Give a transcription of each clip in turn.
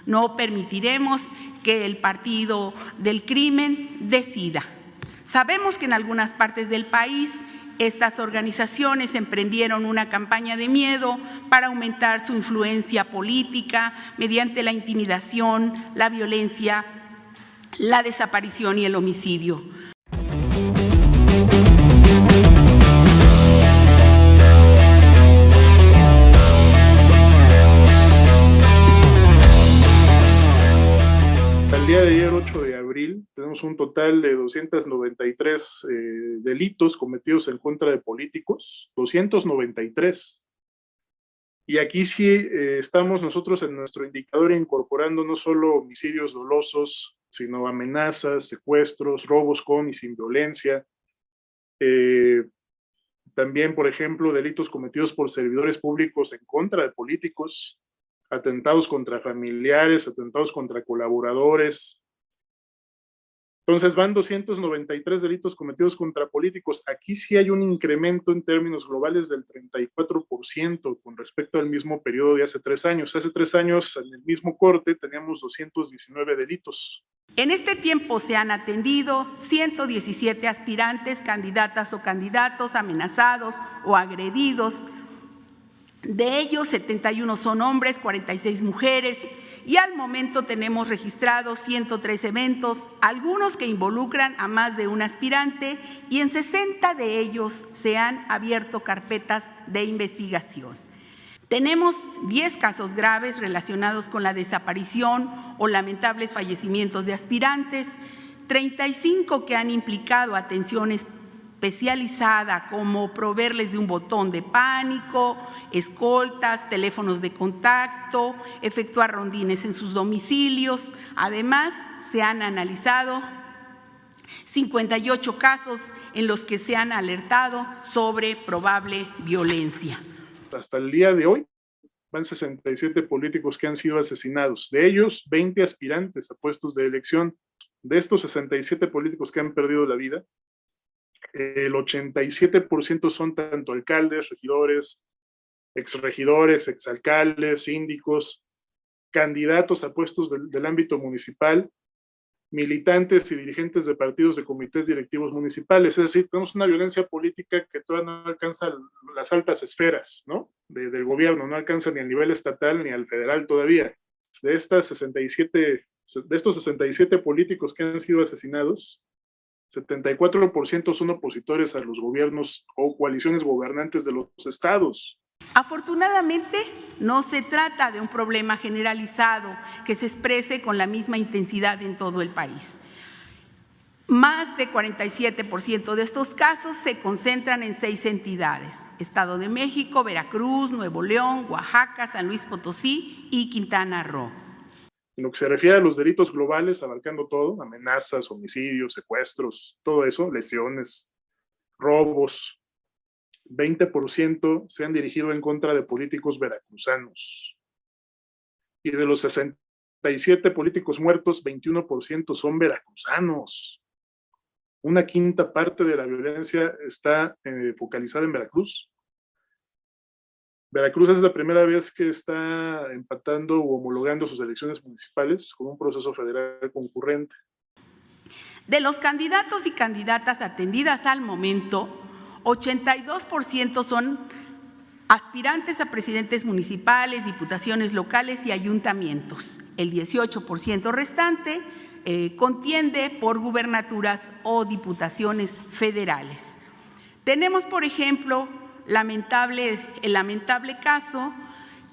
No permitiremos que el partido del crimen decida. Sabemos que en algunas partes del país estas organizaciones emprendieron una campaña de miedo para aumentar su influencia política mediante la intimidación, la violencia, la desaparición y el homicidio. Al día de ayer, 8 de abril, tenemos un total de 293 delitos cometidos en contra de políticos, 293. Y aquí sí estamos nosotros en nuestro indicador incorporando no solo homicidios dolosos, sino amenazas, secuestros, robos con y sin violencia. También, por ejemplo, delitos cometidos por servidores públicos en contra de políticos, atentados contra familiares, atentados contra colaboradores. Entonces van 293 delitos cometidos contra políticos. Aquí sí hay un incremento en términos globales del 34% con respecto al mismo periodo de hace 3 años. Hace 3 años, en el mismo corte, teníamos 219 delitos. En este tiempo se han atendido 117 aspirantes, candidatas o candidatos amenazados o agredidos. De ellos, 71 son hombres, 46 mujeres, y al momento tenemos registrados 103 eventos, algunos que involucran a más de un aspirante, y en 60 de ellos se han abierto carpetas de investigación. Tenemos 10 casos graves relacionados con la desaparición o lamentables fallecimientos de aspirantes, 35 que han implicado atenciones especializada, como proveerles de un botón de pánico, escoltas, teléfonos de contacto, efectuar rondines en sus domicilios. Además, se han analizado 58 casos en los que se han alertado sobre probable violencia. Hasta el día de hoy van 67 políticos que han sido asesinados. De ellos, 20 aspirantes a puestos de elección. De estos 67 políticos que han perdido la vida, el 87% son tanto alcaldes, regidores, exregidores, exalcaldes, síndicos, candidatos a puestos del ámbito municipal, militantes y dirigentes de partidos de comités directivos municipales. Es decir, tenemos una violencia política que todavía no alcanza las altas esferas, ¿no? Del gobierno, no alcanza ni al nivel estatal ni al federal todavía. De estos 67 políticos que han sido asesinados, 74% son opositores a los gobiernos o coaliciones gobernantes de los estados. Afortunadamente, no se trata de un problema generalizado que se exprese con la misma intensidad en todo el país. Más de 47% de estos casos se concentran en 6 entidades: Estado de México, Veracruz, Nuevo León, Oaxaca, San Luis Potosí y Quintana Roo. En lo que se refiere a los delitos globales, abarcando todo, amenazas, homicidios, secuestros, todo eso, lesiones, robos, 20% se han dirigido en contra de políticos veracruzanos. Y de los 67 políticos muertos, 21% son veracruzanos. Una quinta parte de la violencia está focalizada en Veracruz. Veracruz es la primera vez que está empatando o homologando sus elecciones municipales con un proceso federal concurrente. De los candidatos y candidatas atendidas al momento, 82% son aspirantes a presidentes municipales, diputaciones locales y ayuntamientos. El 18% restante contiende por gubernaturas o diputaciones federales. Tenemos, por ejemplo, el lamentable caso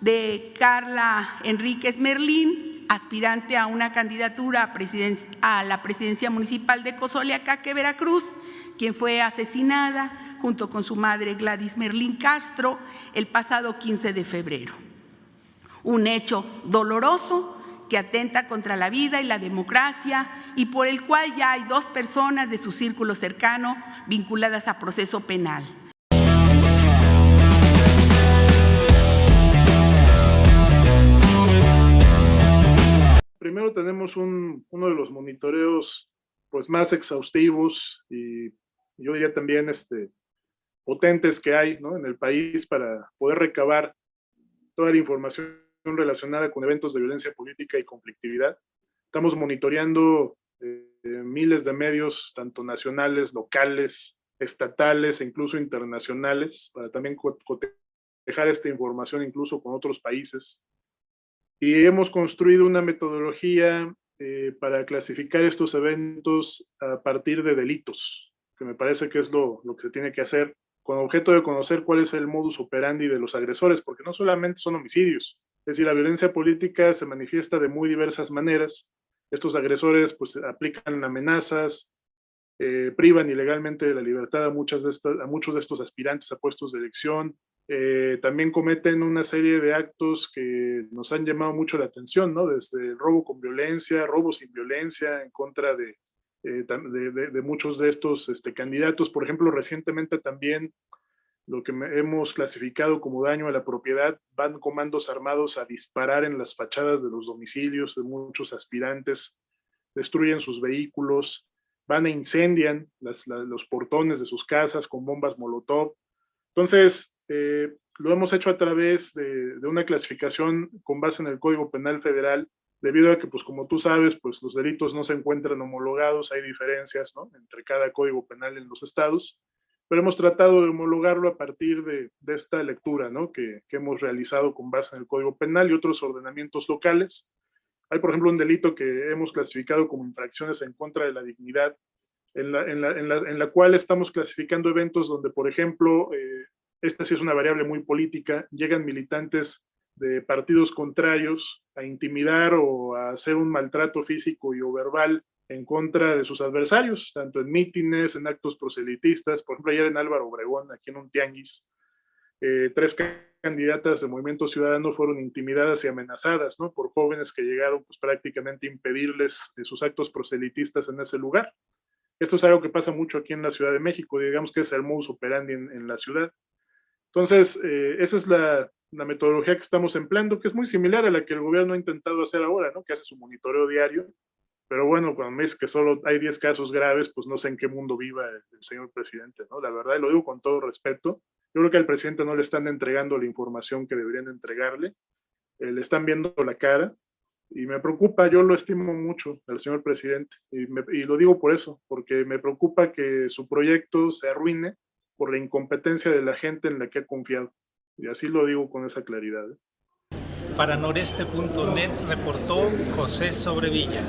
de Carla Enríquez Merlín, aspirante a una candidatura a la presidencia municipal de Cozoleacaque, Veracruz, quien fue asesinada junto con su madre Gladys Merlín Castro el pasado 15 de febrero. Un hecho doloroso que atenta contra la vida y la democracia y por el cual ya hay 2 personas de su círculo cercano vinculadas a proceso penal. Primero tenemos uno de los monitoreos pues, más exhaustivos y yo diría también potentes que hay, ¿no?, en el país para poder recabar toda la información relacionada con eventos de violencia política y conflictividad. Estamos monitoreando miles de medios, tanto nacionales, locales, estatales e incluso internacionales, para también cotejar esta información incluso con otros países. Y hemos construido una metodología para clasificar estos eventos a partir de delitos, que me parece que es lo que se tiene que hacer, con objeto de conocer cuál es el modus operandi de los agresores, porque no solamente son homicidios, es decir, la violencia política se manifiesta de muy diversas maneras. Estos agresores pues aplican amenazas, privan ilegalmente de la libertad a muchos de estos aspirantes a puestos de elección, también cometen una serie de actos que nos han llamado mucho la atención, ¿no? Desde el robo con violencia, robo sin violencia, en contra de muchos de estos candidatos. Por ejemplo, recientemente también lo que hemos clasificado como daño a la propiedad, van comandos armados a disparar en las fachadas de los domicilios de muchos aspirantes, destruyen sus vehículos, van e incendian los portones de sus casas con bombas Molotov. Entonces, lo hemos hecho a través de una clasificación con base en el Código Penal Federal, debido a que, pues como tú sabes, pues los delitos no se encuentran homologados, hay diferencias, ¿no?, entre cada Código Penal en los estados, pero hemos tratado de homologarlo a partir de esta lectura, ¿no?, que hemos realizado con base en el Código Penal y otros ordenamientos locales. Hay, por ejemplo, un delito que hemos clasificado como infracciones en contra de la dignidad, en la cual estamos clasificando eventos donde, por ejemplo, esta sí es una variable muy política, llegan militantes de partidos contrarios a intimidar o a hacer un maltrato físico y o verbal en contra de sus adversarios, tanto en mítines, en actos proselitistas. Por ejemplo, ayer en Álvaro Obregón, aquí en un tianguis, 3 candidatas de Movimiento Ciudadano fueron intimidadas y amenazadas, ¿no?, por jóvenes que llegaron pues prácticamente a impedirles sus actos proselitistas en ese lugar. Esto es algo que pasa mucho aquí en la Ciudad de México, digamos que es el modus operandi en la ciudad. Entonces, esa es la metodología que estamos empleando, que es muy similar a la que el gobierno ha intentado hacer ahora, ¿no?, que hace su monitoreo diario. Pero bueno, cuando me dices que solo hay 10 casos graves, pues no sé en qué mundo viva el señor presidente, ¿no? La verdad, y lo digo con todo respeto, yo creo que al presidente no le están entregando la información que deberían entregarle, le están viendo la cara, y me preocupa. Yo lo estimo mucho al señor presidente, y lo digo por eso, porque me preocupa que su proyecto se arruine por la incompetencia de la gente en la que ha confiado, y así lo digo con esa claridad. Para noreste.net reportó José Sobrevilla.